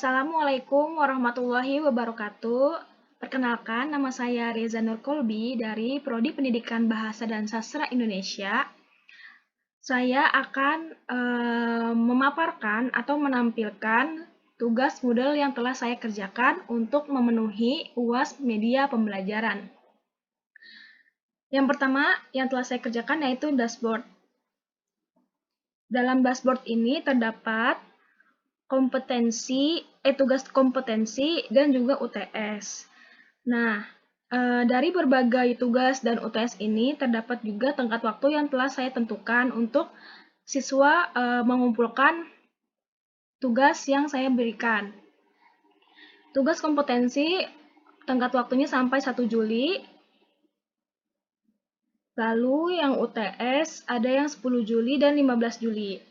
Assalamualaikum warahmatullahi wabarakatuh. Perkenalkan, nama saya Reza Nur Kolbi dari Prodi Pendidikan Bahasa dan Sastra Indonesia. Saya akan memaparkan atau menampilkan tugas Moodle yang telah saya kerjakan untuk memenuhi UAS Media Pembelajaran. Yang pertama yang telah saya kerjakan yaitu dashboard. Dalam dashboard ini terdapat tugas kompetensi dan juga UTS. Nah, dari berbagai tugas dan UTS ini terdapat juga tenggat waktu yang telah saya tentukan untuk siswa mengumpulkan tugas yang saya berikan. Tugas kompetensi tenggat waktunya sampai 1 Juli. Lalu yang UTS ada yang 10 Juli dan 15 Juli.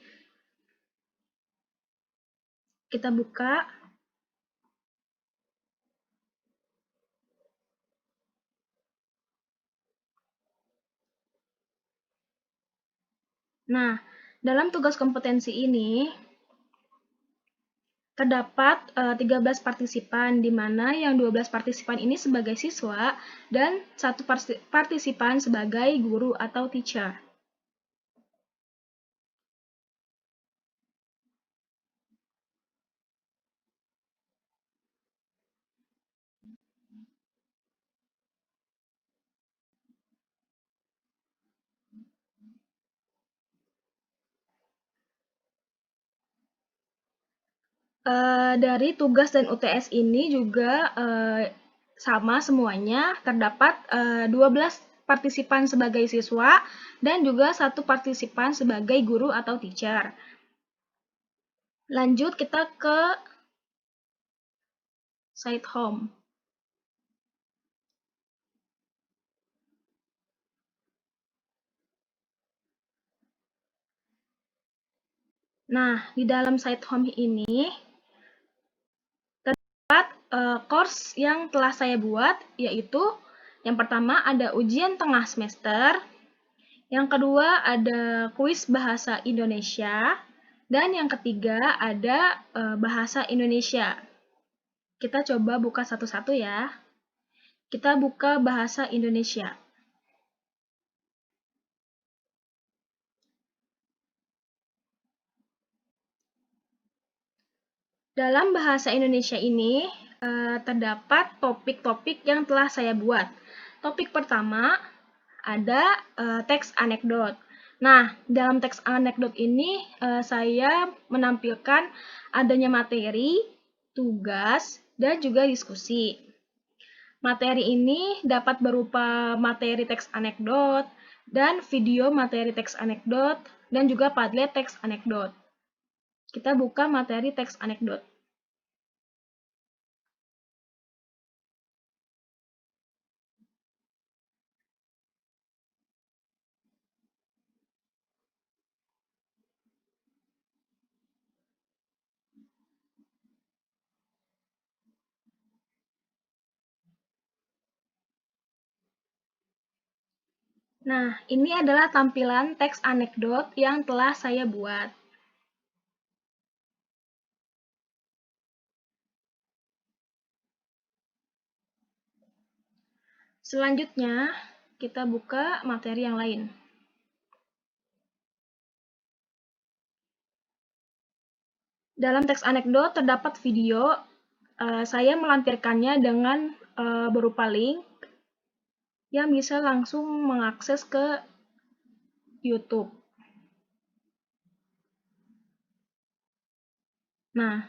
Kita buka. Nah, dalam tugas kompetensi ini terdapat 13 partisipan, di mana yang 12 partisipan ini sebagai siswa dan 1 partisipan sebagai guru atau teacher. Dari tugas dan UTS ini juga sama semuanya, terdapat 12 partisipan sebagai siswa dan juga 1 partisipan sebagai guru atau teacher. Lanjut kita ke site home. Nah, di dalam site home ini terdapat course yang telah saya buat, yaitu yang pertama ada ujian tengah semester, yang kedua ada kuis bahasa Indonesia, dan yang ketiga ada bahasa Indonesia. Kita coba buka satu-satu ya. Kita buka bahasa Indonesia. Dalam bahasa Indonesia ini terdapat topik-topik yang telah saya buat. Topik pertama ada teks anekdot. Nah, dalam teks anekdot ini saya menampilkan adanya materi, tugas, dan juga diskusi. Materi ini dapat berupa materi teks anekdot dan video materi teks anekdot dan juga Padlet teks anekdot. Kita buka materi teks anekdot. Nah, ini adalah tampilan teks anekdot yang telah saya buat. Selanjutnya, kita buka materi yang lain. Dalam teks anekdot terdapat video, saya melampirkannya dengan berupa link yang bisa langsung mengakses ke YouTube. Nah,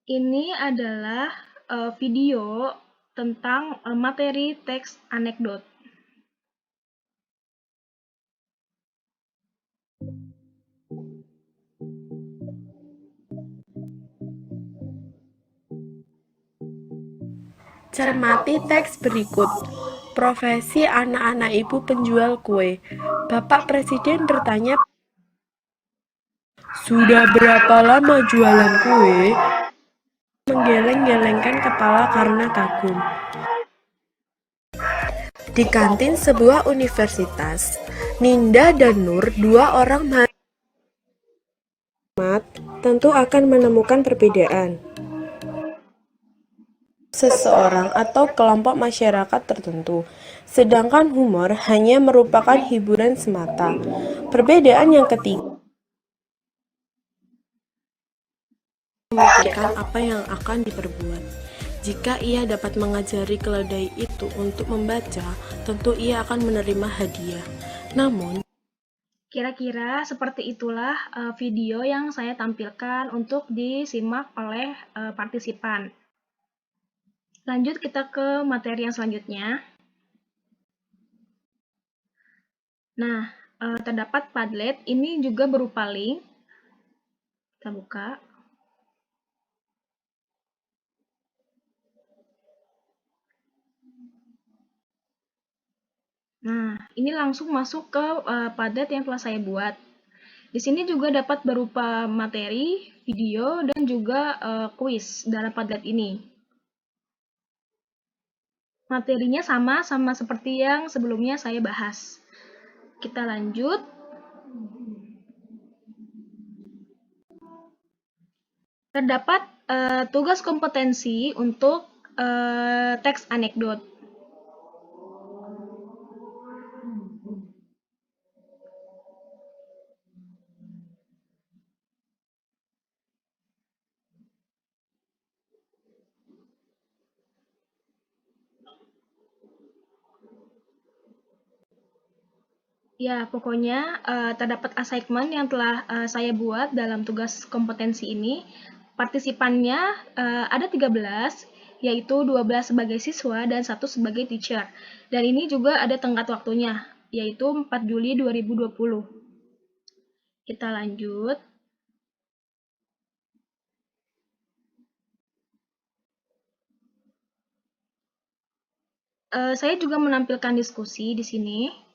ini adalah video tentang materi teks anekdot. Cermati teks berikut. Profesi anak-anak ibu penjual kue. Bapak Presiden bertanya, "Sudah berapa lama jualan kue?" Menggeleng-gelengkan kepala karena kagum. Di kantin sebuah universitas, Ninda dan Nur, dua orang mahasiswa, tentu akan menemukan perbedaan seseorang atau kelompok masyarakat tertentu, sedangkan humor hanya merupakan hiburan semata. Perbedaan yang ketiga, memikirkan apa yang akan diperbuat. Jika ia dapat mengajari keledai itu untuk membaca, tentu ia akan menerima hadiah. Namun, Kira-kira seperti itulah video yang saya tampilkan untuk disimak oleh partisipan. Lanjut kita ke materi yang selanjutnya. Nah, terdapat Padlet, ini juga berupa link. Kita buka. Nah, ini langsung masuk ke Padlet yang telah saya buat. Di sini juga dapat berupa materi, video, dan juga kuis dalam Padlet ini. Materinya sama seperti yang sebelumnya saya bahas. Kita lanjut. Terdapat tugas kompetensi untuk teks anekdot. Ya, pokoknya terdapat assignment yang telah saya buat dalam tugas kompetensi ini. Partisipannya ada 13, yaitu 12 sebagai siswa dan 1 sebagai teacher. Dan ini juga ada tenggat waktunya, yaitu 4 Juli 2020. Kita lanjut. Saya juga menampilkan diskusi di sini.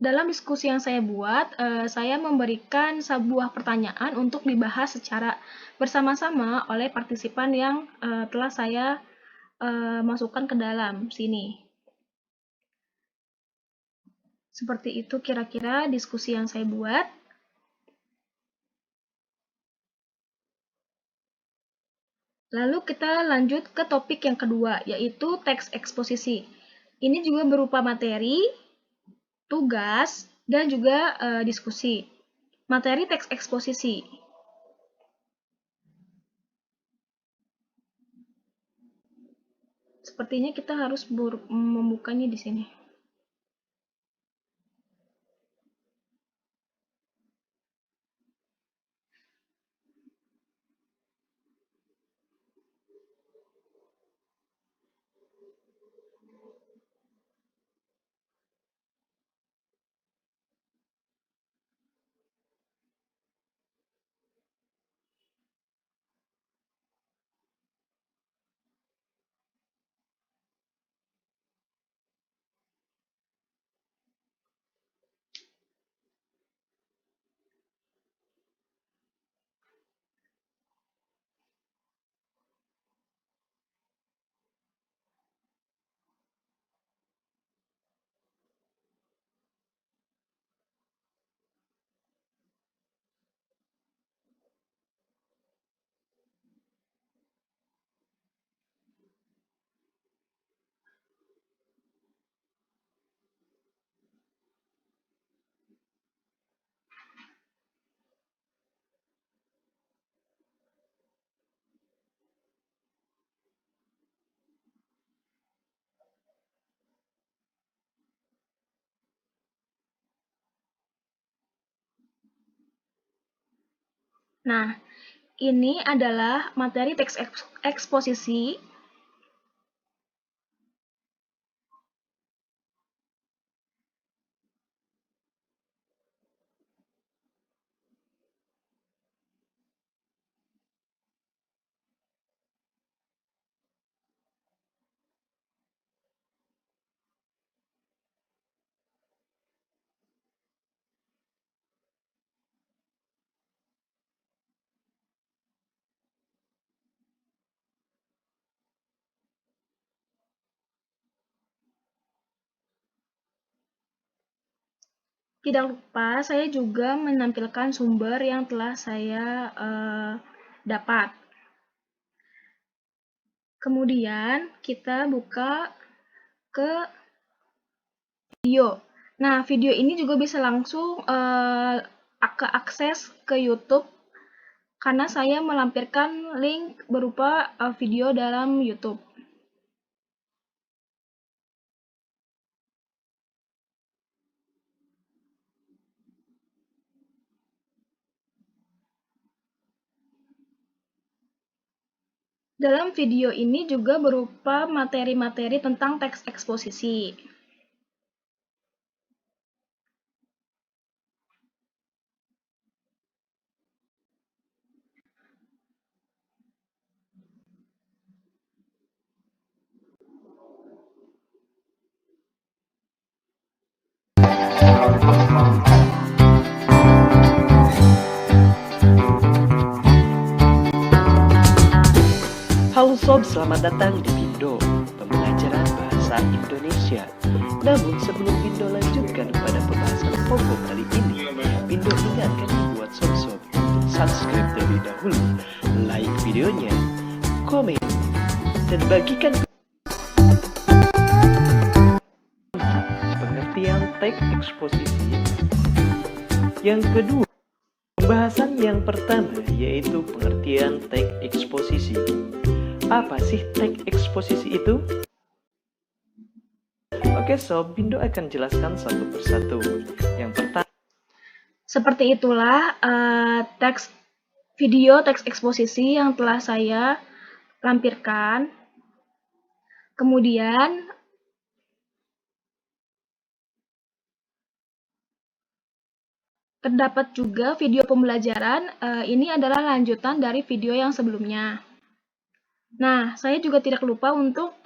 Dalam diskusi yang saya buat, saya memberikan sebuah pertanyaan untuk dibahas secara bersama-sama oleh partisipan yang telah saya masukkan ke dalam sini. Seperti itu kira-kira diskusi yang saya buat. Lalu kita lanjut ke topik yang kedua, yaitu teks eksposisi. Ini juga berupa materi, tugas, dan juga diskusi. Materi teks eksposisi. Sepertinya kita harus membukanya di sini. Nah, ini adalah materi teks eksposisi. Tidak lupa, saya juga menampilkan sumber yang telah saya dapat. Kemudian kita buka ke video. Nah, video ini juga bisa langsung ke akses ke YouTube karena saya melampirkan link berupa video dalam YouTube. Dalam video ini juga berupa materi-materi tentang teks eksposisi. Halo Sob, selamat datang di Pindo, pembelajaran bahasa Indonesia. Namun sebelum Pindo lanjutkan pada pembahasan pokok kali ini, Pindo ingatkan buat Sob-Sob untuk subscribe terlebih dahulu, like videonya, komen, dan bagikan pengertian teks eksposisi. Yang kedua, pembahasan yang pertama yaitu pengertian teks eksposisi. Apa sih teks eksposisi itu? Oke Sob, Pindo akan jelaskan satu persatu. Yang pertama, seperti itulah video teks eksposisi yang telah saya lampirkan. Kemudian terdapat juga video pembelajaran. Ini adalah lanjutan dari video yang sebelumnya. Nah, saya juga tidak lupa untuk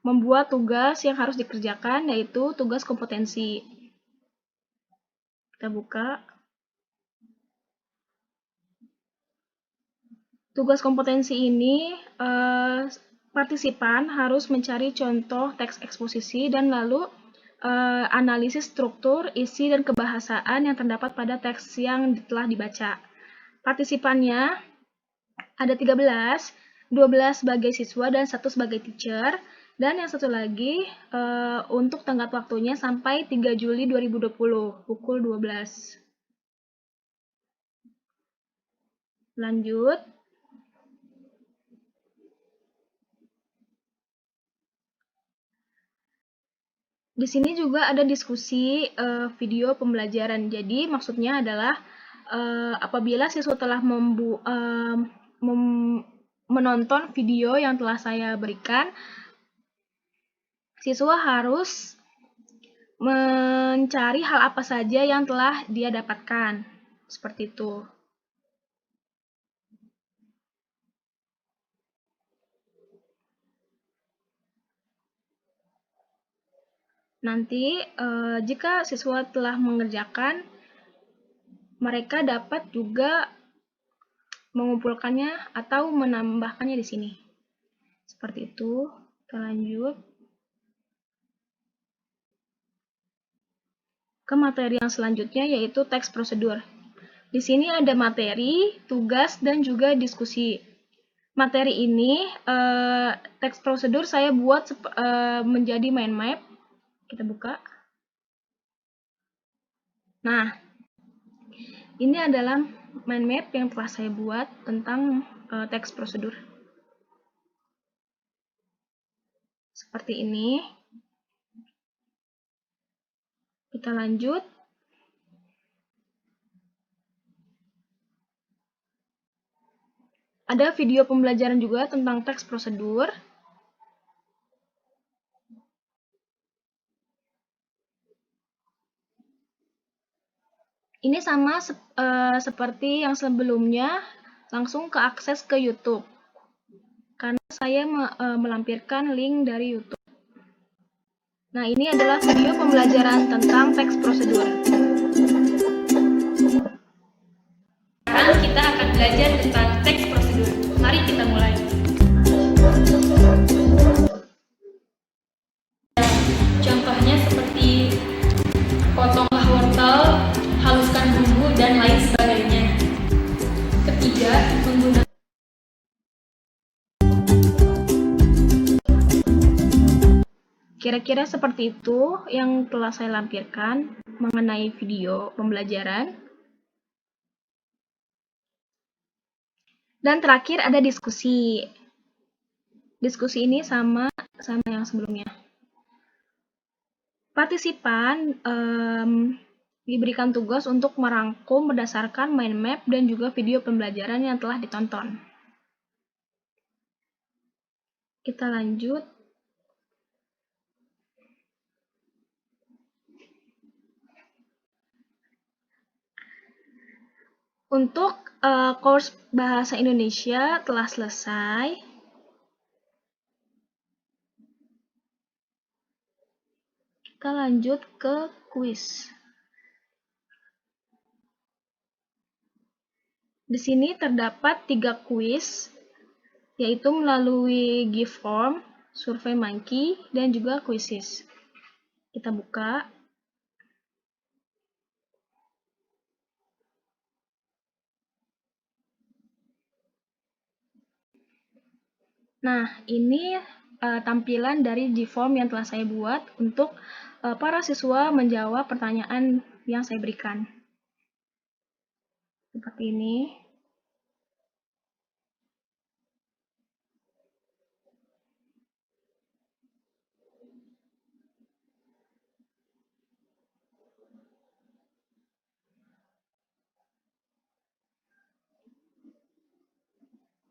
membuat tugas yang harus dikerjakan, yaitu tugas kompetensi. Kita buka. Tugas kompetensi ini, partisipan harus mencari contoh teks eksposisi dan lalu analisis struktur, isi, dan kebahasaan yang terdapat pada teks yang telah dibaca. Partisipannya ada 13, 12 sebagai siswa dan 1 sebagai teacher, dan yang satu lagi untuk tenggat waktunya sampai 3 Juli 2020, pukul 12. Lanjut. Di sini juga ada diskusi video pembelajaran. Jadi maksudnya adalah apabila siswa telah menonton video yang telah saya berikan, siswa harus mencari hal apa saja yang telah dia dapatkan. Seperti itu. Nanti jika siswa telah mengerjakan, mereka dapat juga mengumpulkannya atau menambahkannya di sini. Seperti itu. Kita lanjut ke materi yang selanjutnya, yaitu teks prosedur. Di sini ada materi, tugas, dan juga diskusi. Materi ini, teks prosedur saya buat menjadi mind map. Kita buka. Nah, ini adalah mind map yang telah saya buat tentang teks prosedur. Seperti ini. Kita lanjut. Ada video pembelajaran juga tentang teks prosedur. Ini sama seperti yang sebelumnya, langsung ke akses ke YouTube. Karena saya melampirkan link dari YouTube. Nah, ini adalah video pembelajaran tentang teks prosedur. Sekarang kita akan belajar tentang teks prosedur. Mari kita mulai. Contohnya seperti kira-kira seperti itu yang telah saya lampirkan mengenai video pembelajaran. Dan terakhir ada diskusi. Diskusi ini sama yang sebelumnya. Partisipan diberikan tugas untuk merangkum berdasarkan mind map dan juga video pembelajaran yang telah ditonton. Kita lanjut. Untuk course Bahasa Indonesia telah selesai. Kita lanjut ke kuis. Di sini terdapat 3 kuis, yaitu melalui Giveform, SurveyMonkey, dan juga Quizizz. Kita buka. Nah, ini tampilan dari Giveform yang telah saya buat untuk para siswa menjawab pertanyaan yang saya berikan. Seperti ini.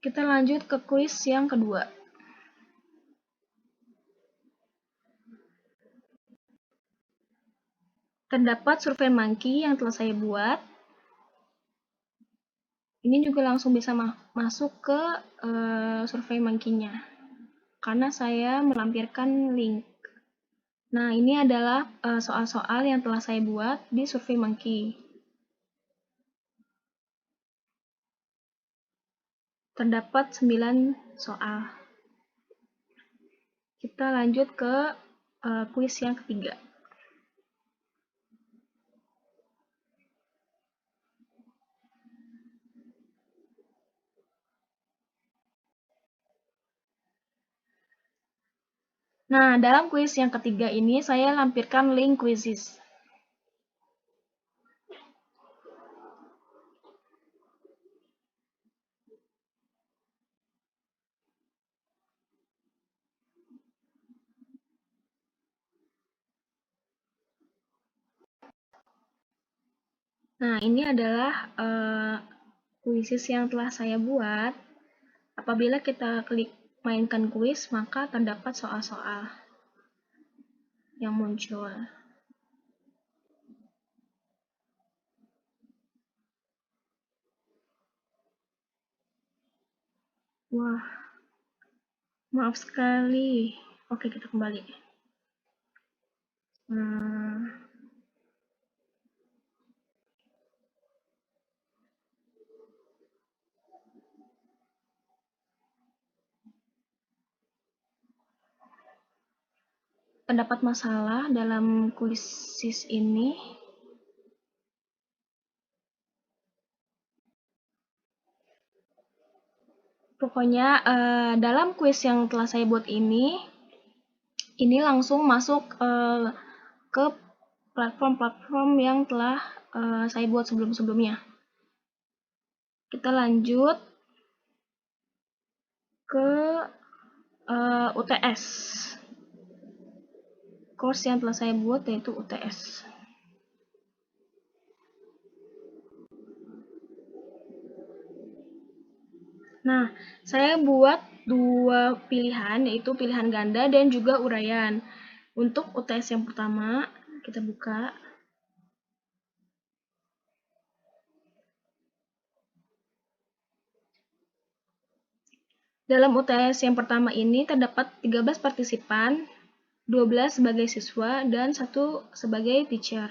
Kita lanjut ke kuis yang kedua. Terdapat SurveyMonkey yang telah saya buat. Ini juga langsung bisa masuk ke SurveyMonkey-nya, karena saya melampirkan link. Nah, ini adalah soal-soal yang telah saya buat di SurveyMonkey. Terdapat 9 soal. Kita lanjut ke kuis yang ketiga. Nah, dalam kuis yang ketiga ini saya lampirkan link Quizizz. Nah, ini adalah Quizizz yang telah saya buat. Apabila kita klik mainkan kuis, maka terdapat soal-soal yang muncul. Wah, maaf sekali. Oke, kita kembali. Terdapat masalah dalam Quizizz ini. Pokoknya dalam kuis yang telah saya buat ini langsung masuk ke platform-platform yang telah saya buat sebelum-sebelumnya. Kita lanjut ke UTS. Course yang telah saya buat yaitu UTS. Nah, saya buat 2 pilihan, yaitu pilihan ganda dan juga uraian. Untuk UTS yang pertama, kita buka. Dalam UTS yang pertama ini terdapat 13 partisipan, 12 sebagai siswa, dan 1 sebagai teacher.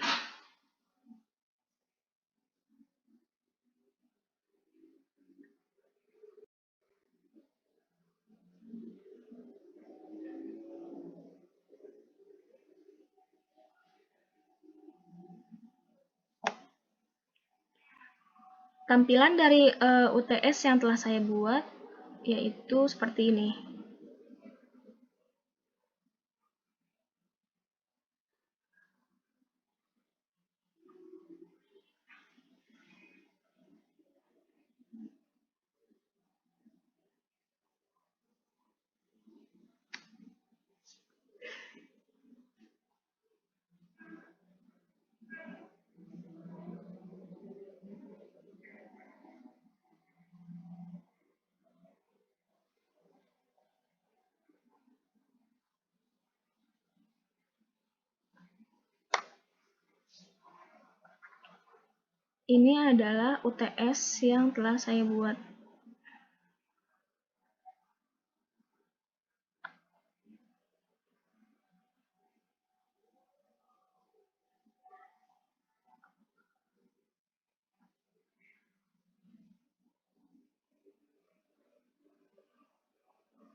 Tampilan dari UTS yang telah saya buat yaitu seperti ini. Ini adalah UTS yang telah saya buat.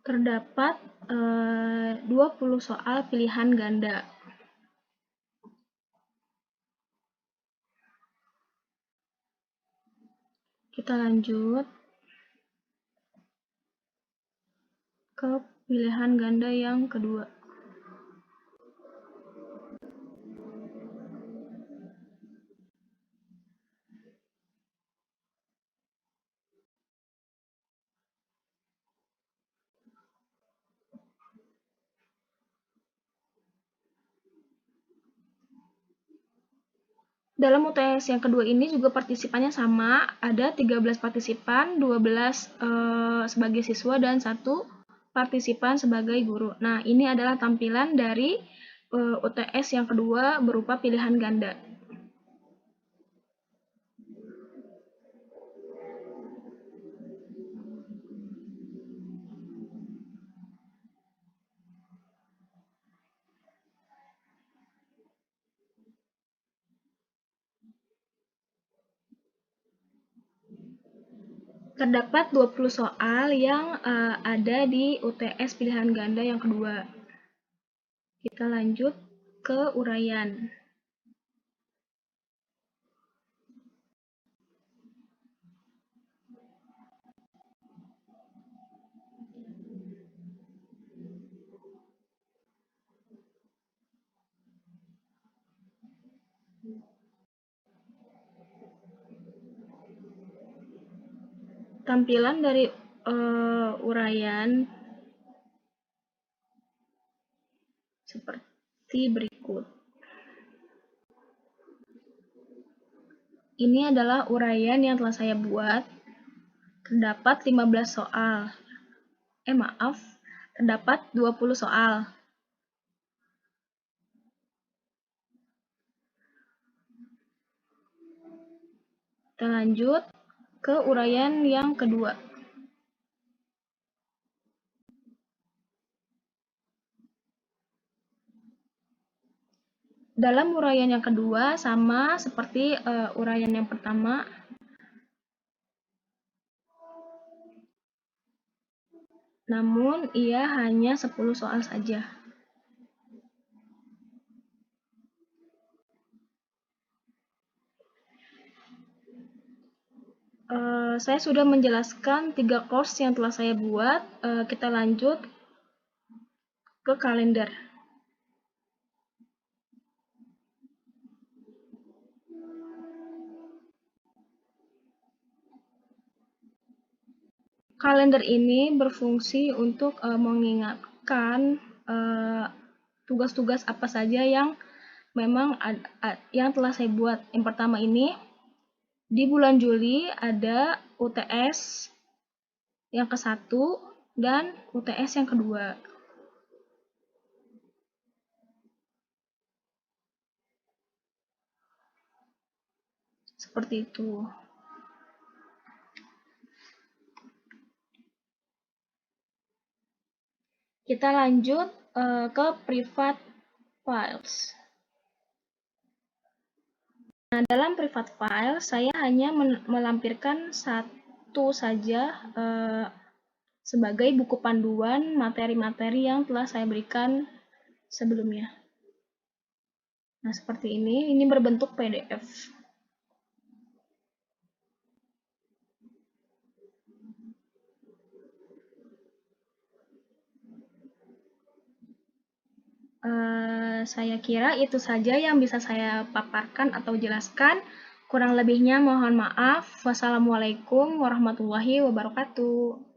Terdapat 20 soal pilihan ganda. Kita lanjut ke pilihan ganda yang kedua. Dalam UTS yang kedua ini juga partisipannya sama, ada 13 partisipan, 12 sebagai siswa dan 1 partisipan sebagai guru. Nah, ini adalah tampilan dari UTS yang kedua berupa pilihan ganda. Terdapat 20 soal yang ada di UTS pilihan ganda yang kedua. Kita lanjut ke uraian. Tampilan dari uraian seperti berikut. Ini adalah uraian yang telah saya buat. Terdapat 15 soal. Terdapat 20 soal. Kita lanjut ke uraian yang kedua. Dalam uraian yang kedua sama seperti uraian yang pertama. Namun ia hanya 10 soal saja. Saya sudah menjelaskan 3 course yang telah saya buat. Kita lanjut ke kalender. Kalender ini berfungsi untuk mengingatkan tugas-tugas apa saja yang memang yang telah saya buat. Yang pertama ini, di bulan Juli ada UTS yang ke-1 dan UTS yang kedua. Seperti itu. Kita lanjut ke private files. Nah, dalam private file, saya hanya melampirkan satu saja sebagai buku panduan materi-materi yang telah saya berikan sebelumnya. Nah, seperti ini berbentuk PDF. Saya kira itu saja yang bisa saya paparkan atau jelaskan. Kurang lebihnya mohon maaf. Wassalamualaikum warahmatullahi wabarakatuh.